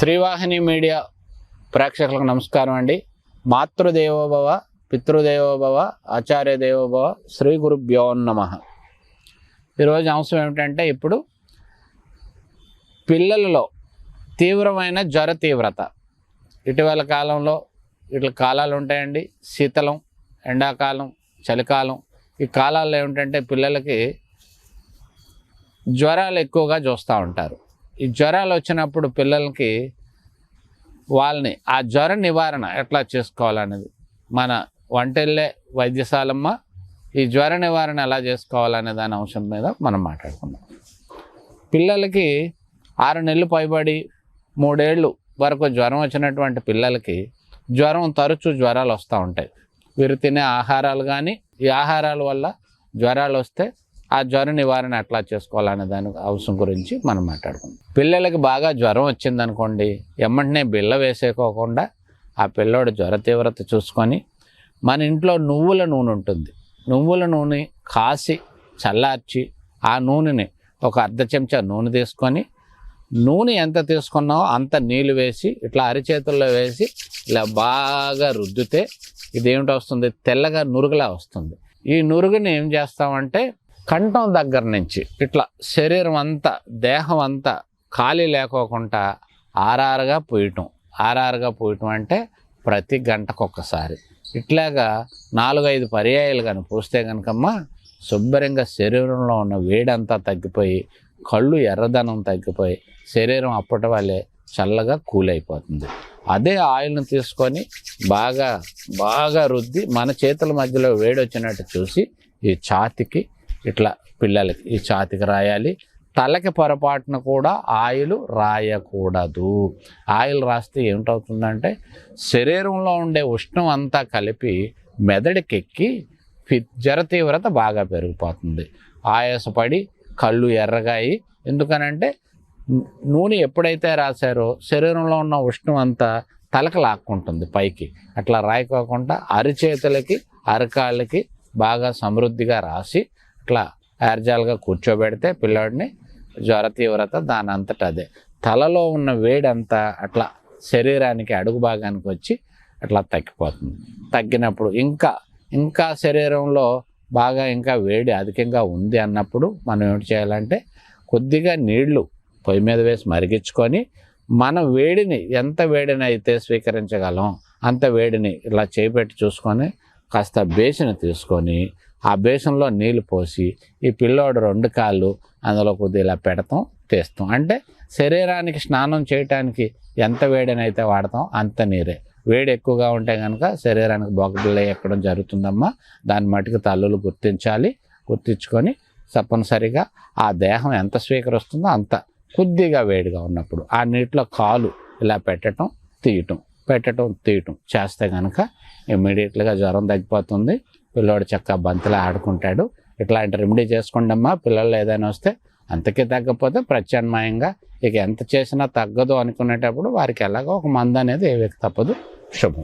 శ్రీవాహిని media ప్రేక్షకులకు నమస్కారం అండి. మాతృదేవోభవ, పితృదేవోభవ, ఆచార్య దేవోభవ, శ్రీ గురుభ్యో నమః. ఈరోజు అంశం ఏమిటంటే, ఇప్పుడు పిల్లలలో తీవ్రమైన జ్వర తీవ్రత. ఇటీవల కాలంలో ఇట్లా కాలాలు ఉంటాయండి, శీతలం, ఎండాకాలం, చలికాలం. ఈ కాలాల్లో ఏమిటంటే పిల్లలకి జ్వరాలు ఎక్కువగా చూస్తూ ఉంటారు. ఈ జ్వరాలు వచ్చినప్పుడు పిల్లలకి వాళ్ళని ఆ జ్వర నివారణ ఎట్లా చేసుకోవాలనేది మన వంటెళ్ళే వైద్యశాలమ్మ ఈ జ్వర నివారణ ఎలా చేసుకోవాలనే దాని అంశం మీద మనం మాట్లాడుకుందాం. పిల్లలకి 6 నెలలు పైబడి 3 ఏళ్ళు వరకు జ్వరం వచ్చినటువంటి పిల్లలకి తరచూ జ్వరాలు వస్తూ ఉంటాయి. వీరు తినే ఆహారాలు కానీ ఈ ఆహారాల వల్ల జ్వరాలు వస్తే ఆ జ్వర నివారణ ఎట్లా చేసుకోవాలనే దాని అంశం గురించి మనం మాట్లాడుకుందాం. పిల్లలకి బాగా జ్వరం వచ్చిందనుకోండి, వెంటనే బిళ్ళ వేసేకోకుండా ఆ పిల్లోడు జ్వర తీవ్రత చూసుకొని మన ఇంట్లో నువ్వుల నూనె ఉంటుంది, నువ్వుల నూనె కాసి చల్లార్చి ఆ నూనెని ఒక అర్ధ చెంచా నూనె తీసుకొని, నూనె ఎంత తీసుకున్నావో అంత నీళ్ళు వేసి ఇట్లా అరిచేతుల్లో వేసి ఇలా బాగా రుద్దితే ఇదేమిటి వస్తుంది, తెల్లగా నురుగులా వస్తుంది. ఈ నురుగుని ఏం చేస్తామంటే కంఠం దగ్గర నుంచి ఇట్లా శరీరం అంతా, దేహం అంతా ఖాళీ లేకోకుండా ఆరారుగా పూయటం అంటే ప్రతి గంటకొకసారి ఇట్లాగా 4-5 పర్యాయాలు కానీ పూస్తే కనుకమ్మా శుభ్రంగా శరీరంలో ఉన్న వేడంతా తగ్గిపోయి, కళ్ళు ఎర్రదనం తగ్గిపోయి శరీరం అప్పటి వాళ్ళే చల్లగా కూల్ అయిపోతుంది. అదే ఆయిల్ని తీసుకొని బాగా రుద్ది మన చేతుల మధ్యలో వేడి వచ్చినట్టు చూసి ఈ ఛాతికి ఇట్లా పిల్లలకి ఈ ఛాతికి రాయాలి. తలకి పొరపాటున కూడా ఆయిల్ రాయకూడదు. ఆయిల్ రాస్తే ఏమిటవుతుందంటే శరీరంలో ఉండే ఉష్ణం అంతా కలిపి మెదడుకెక్కి జ్వర తీవ్రత బాగా పెరిగిపోతుంది. ఆయాసపడి కళ్ళు ఎర్రగాయి. ఎందుకనంటే నూనె ఎప్పుడైతే రాశారో శరీరంలో ఉన్న ఉష్ణం అంతా తలకు లాక్కుంటుంది పైకి. అట్లా రాయకోకుండా అరిచేతులకి అరకాళ్ళకి బాగా సమృద్ధిగా రాసి ఇట్లా ఏర్జాలుగా కూర్చోబెడితే పిల్లాడిని జ్వర తీవ్రత దాని అంతటా అదే తలలో ఉన్న వేడంతా అట్లా శరీరానికి అడుగు భాగానికి వచ్చి అట్లా తగ్గిపోతుంది. తగ్గినప్పుడు ఇంకా శరీరంలో బాగా ఇంకా వేడి అధికంగా ఉంది అన్నప్పుడు మనం ఏమిటి చేయాలంటే కొద్దిగా నీళ్లు పొయ్యి మీద వేసి మరిగించుకొని మన వేడిని ఎంత వేడిని అయితే స్వీకరించగలం అంత వేడిని ఇలా చేపెట్టి చూసుకొని కాస్త బేసిన్ తీసుకొని ఆ బేసన్లో నీళ్ళు పోసి ఈ పిల్లోడు 2 కాళ్ళు అందులో కొద్దిగా ఇలా తీస్తాం. అంటే శరీరానికి స్నానం చేయటానికి ఎంత వేడినైతే వాడతాం అంత నీరే. వేడి ఎక్కువగా ఉంటే కనుక శరీరానికి బొగ్గబిళ్ళ ఎక్కడం జరుగుతుందమ్మా. దాని మటుకు తల్లులు గుర్తించుకొని తప్పనిసరిగా ఆ దేహం ఎంత స్వీకరిస్తుందో అంత కొద్దిగా వేడిగా ఉన్నప్పుడు ఆ నీటిలో కాలు ఇలా పెట్టడం తీయటం చేస్తే కనుక ఇమ్మీడియట్గా జ్వరం తగ్గిపోతుంది. పిల్లోడు చక్కగా బంతిలా ఆడుకుంటాడు. ఇట్లాంటి రెమెడీ చేసుకోండి అమ్మా. పిల్లలు ఏదైనా వస్తే అంతకీ తగ్గకపోతే ప్రత్యామ్నాయంగా ఇక ఎంత చేసినా తగ్గదు అనుకునేటప్పుడు వారికి ఎలాగో ఒక మందు అనేది ఏవేకి తప్పదు. శుభం.